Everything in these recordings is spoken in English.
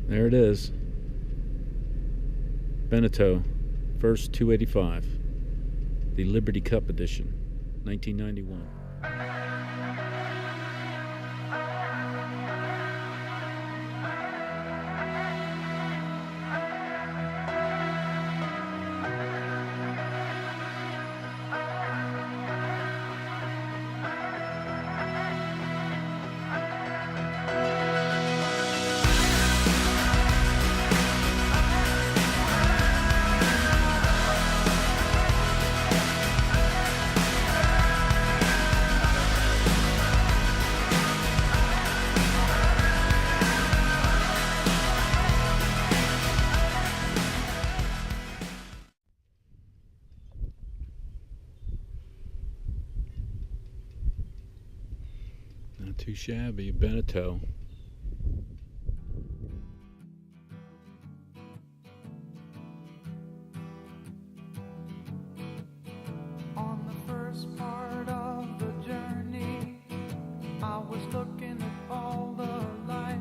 There it is. Beneteau First 285. The Liberty Cup edition. 1991. Not too shabby, Beneteau. On the first part of the journey, I was looking at all the life.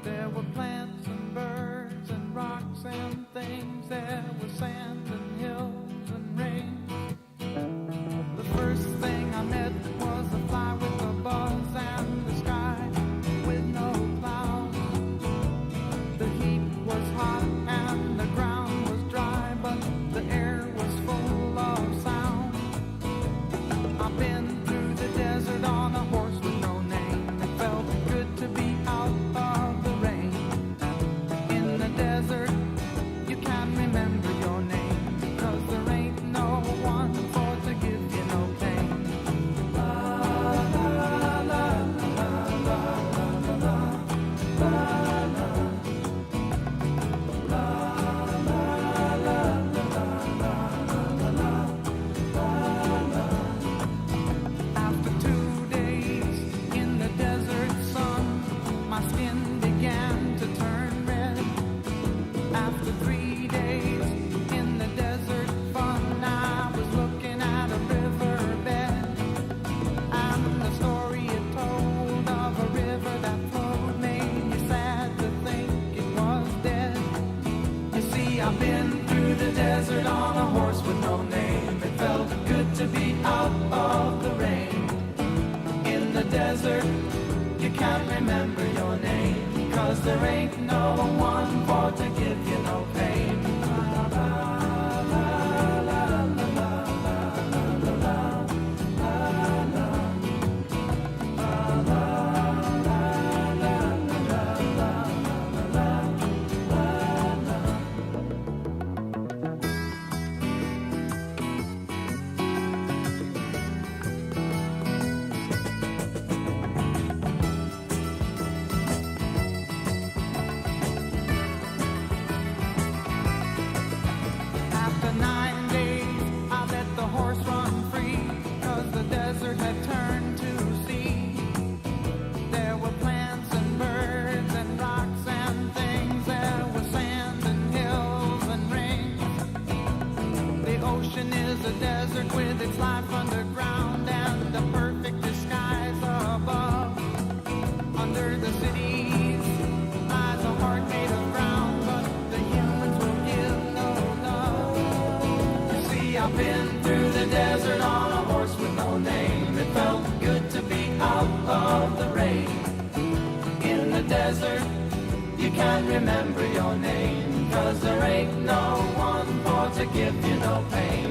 There were plants and birds and rocks and things. There was sand and hills and rain. The first thing I met was a fly with a buzz and the sky with no clouds. The heat was hot and the ground was dry, but the air was full of sound. I've been through the desert on a horse with no name. It felt good to be out of the rain. In the desert, you can't remember your name, 'cause there ain't no one for to give you no pain. After 2 days in the desert sun, my skin began to turn red. After 3 days in the desert fun, I was looking at a riverbed, and the story it told of a river that flowed made me sad to think it was dead. You see, I've been through the desert on a horse with no name. It felt good to be out of the rain. In the desert, you can't remember your name, 'cause there ain't no one for to give you no pain. After 9 days, I let the horse run free, 'cause the desert had turned to sea. There were plants and birds and rocks and things. There was sand and hills and rain. The ocean is a desert with its life underground and a perfect disguise above. Under the cities lies a heart made of ground, but the humans will give no love. You see, I've been through the desert on a horse with no name. It felt good to be out of the rain. In the desert, you can't remember your name, 'cause there ain't no one for to give you no pain.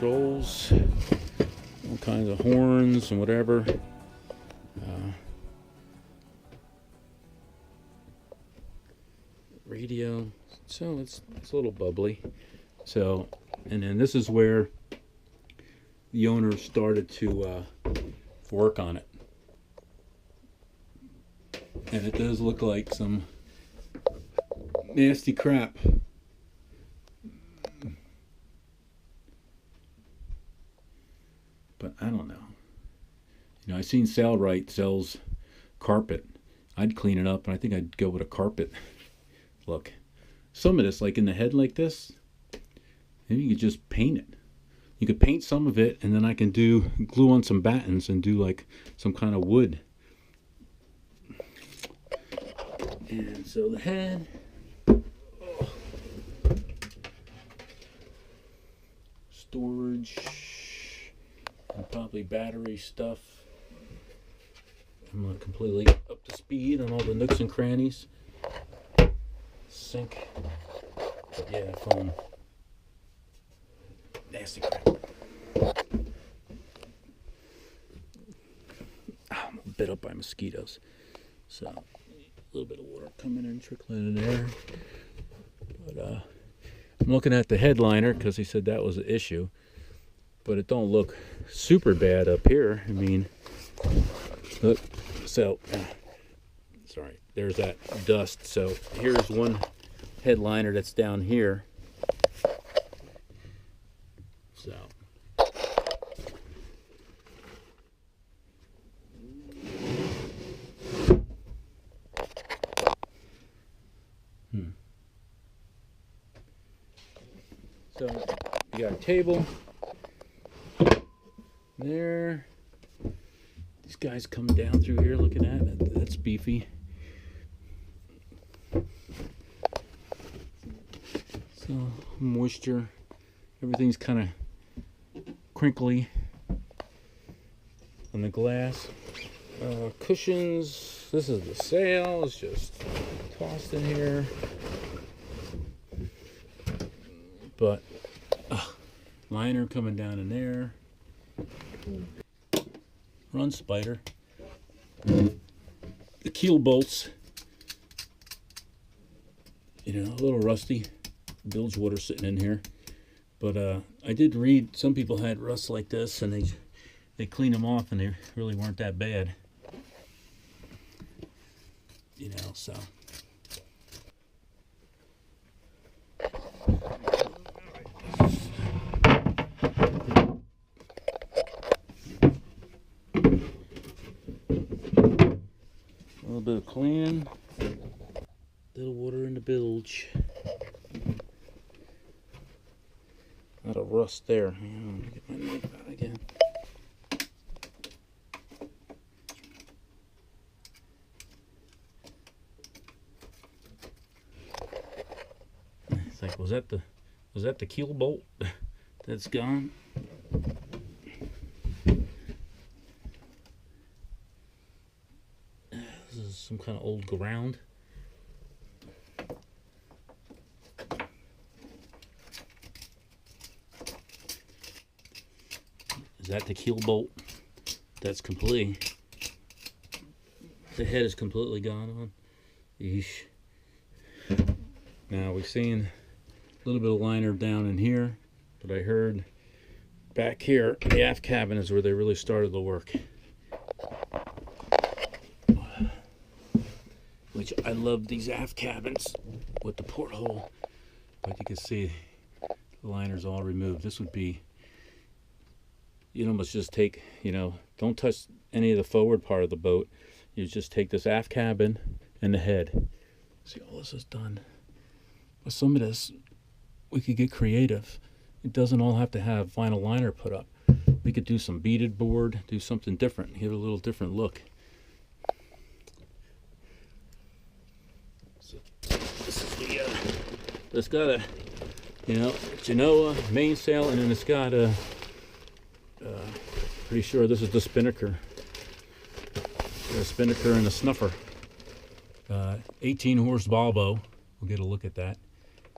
Controls all kinds of horns and whatever. Radio, so it's a little bubbly. So, and then this is where the owner started to work on it, and it does look like some nasty crap. But I don't know. You know, I seen Salrite sells carpet. I'd clean it up, and I think I'd go with a carpet look. Some of this, like in the head like this, maybe you could just paint it. You could paint some of it, and then I can glue on some battens and do like some kind of wood. And so the head, storage, and probably battery stuff. I'm not completely up to speed on all the nooks and crannies. Sink, yeah, foam. Nasty crap. I'm bit up by mosquitoes. So a little bit of water coming in, trickling in there. But I'm looking at the headliner because he said that was an issue. But it don't look super bad up here. I mean, look. So, sorry, there's that dust. So here's one headliner that's down here. So. So you got a table there. These guys come down through here looking at it. That's beefy. So moisture. Everything's kind of crinkly on the glass. Cushions. This is the sail. It's just tossed in here. But liner coming down in there. Run spider. The keel bolts, you know, a little rusty. Bilge water sitting in here. But I did read some people had rust like this, and they cleaned them off, and they really weren't that bad. You know, so. A little bit of cleaning, little water in the bilge. Not a rust there. I'm gonna get my knife out again. It's like, was that the keel bolt that's gone? This is some kind of old ground. Is that the keel bolt? That's completely. The head is completely gone on. Yeesh. Now we've seen a little bit of liner down in here, but I heard back here, the aft cabin is where they really started the work. Which I love these aft cabins with the porthole. But you can see the liner's all removed. This would be, you almost just take, you know, don't touch any of the forward part of the boat. You just take this aft cabin and the head. See, all this is done. But some of this, we could get creative. It doesn't all have to have vinyl liner put up. We could do some beaded board, do something different, give it a little different look. So this is the, it's got a, you know, Genoa mainsail, and then it's got a, pretty sure this is the spinnaker. The spinnaker and the snuffer. 18 horse Volvo. We'll get a look at that.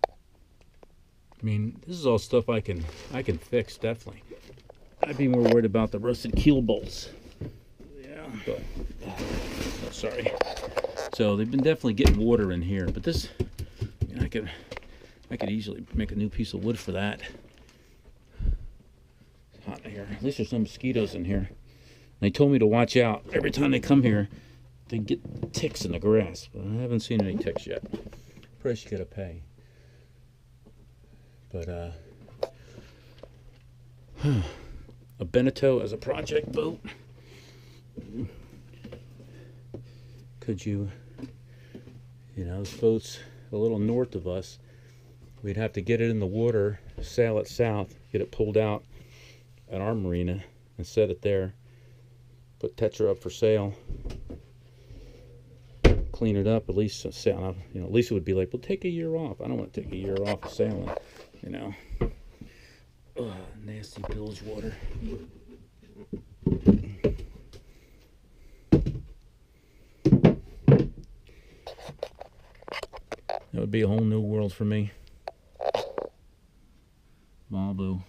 I mean, this is all stuff I can fix, definitely. I'd be more worried about the rusted keel bolts. Yeah, but oh, sorry. So they've been definitely getting water in here, but this, you know, I could easily make a new piece of wood for that. It's hot in here. At least there's no mosquitoes in here. They told me to watch out. Every time they come here, they get ticks in the grass, but I haven't seen any ticks yet. Price you gotta pay. But a Beneteau as a project boat. Could you know, this boat's a little north of us. We'd have to get it in the water, sail it south, get it pulled out at our marina, and set it there. Put Tetra up for sale. Clean it up, at least sail. You know, at least it would be like, well, take a year off. I don't want to take a year off of sailing. You know. Ugh, nasty bilge water. That would be a whole new world for me. Malibu.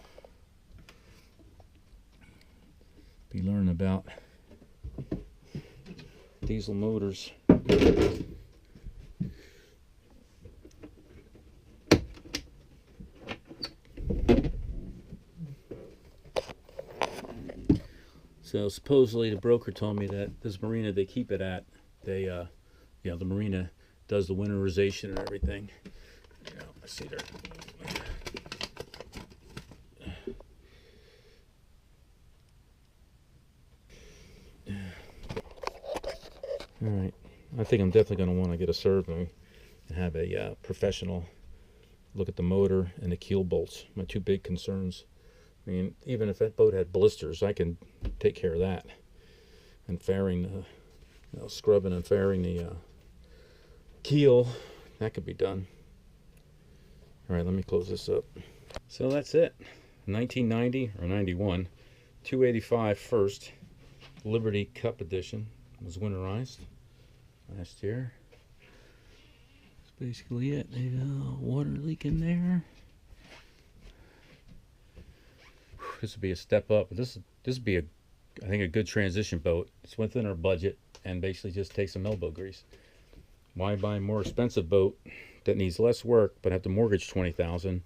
Be learning about diesel motors. So supposedly the broker told me that this marina they keep it at, they you know, the marina does the winterization and everything. You know, I see there. All right, I think I'm definitely going to want to get a survey and have a professional look at the motor and the keel bolts. My two big concerns. I mean, even if that boat had blisters, I can take care of that. And fairing the, you know, scrubbing and fairing the keel, that could be done. All right, let me close this up. So that's it. 1990 or 91, 285 First Liberty Cup Edition was winterized last year. That's basically it. Water leak in there. This would be a step up. This would be I think a good transition boat. It's within our budget and basically just takes some elbow grease. Why buy a more expensive boat that needs less work but have to mortgage $20,000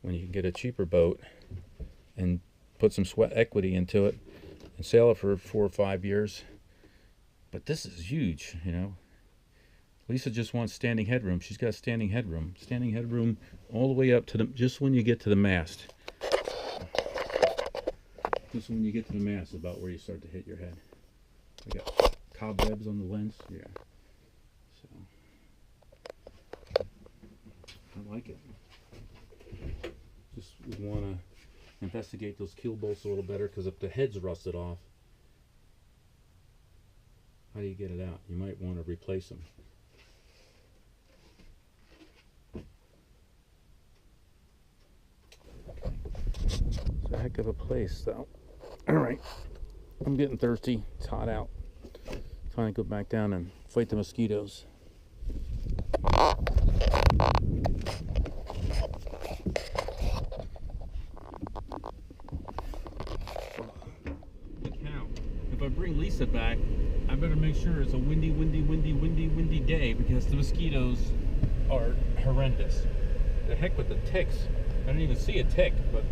when you can get a cheaper boat and put some sweat equity into it and sail it for 4 or 5 years? But this is huge, you know. Lisa just wants standing headroom. She's got standing headroom all the way up to the, just when you get to the mast. Just when you get to the mast, about where you start to hit your head. I got cobwebs on the lens. Yeah. So I like it. Just would want to investigate those keel bolts a little better, because if the head's rusted off, how do you get it out? You might want to replace them. It's a heck of a place, though. All right, I'm getting thirsty. It's hot out. Trying to go back down and fight the mosquitoes. If I bring Lisa back, I better make sure it's a windy day, because the mosquitoes are horrendous. The heck with the ticks. I don't even see a tick, but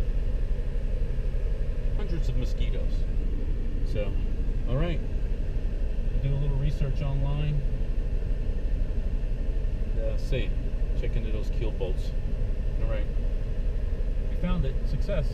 hundreds of mosquitoes. So, all right, do a little research online. See, check into those keel bolts. All right, we found it. Success.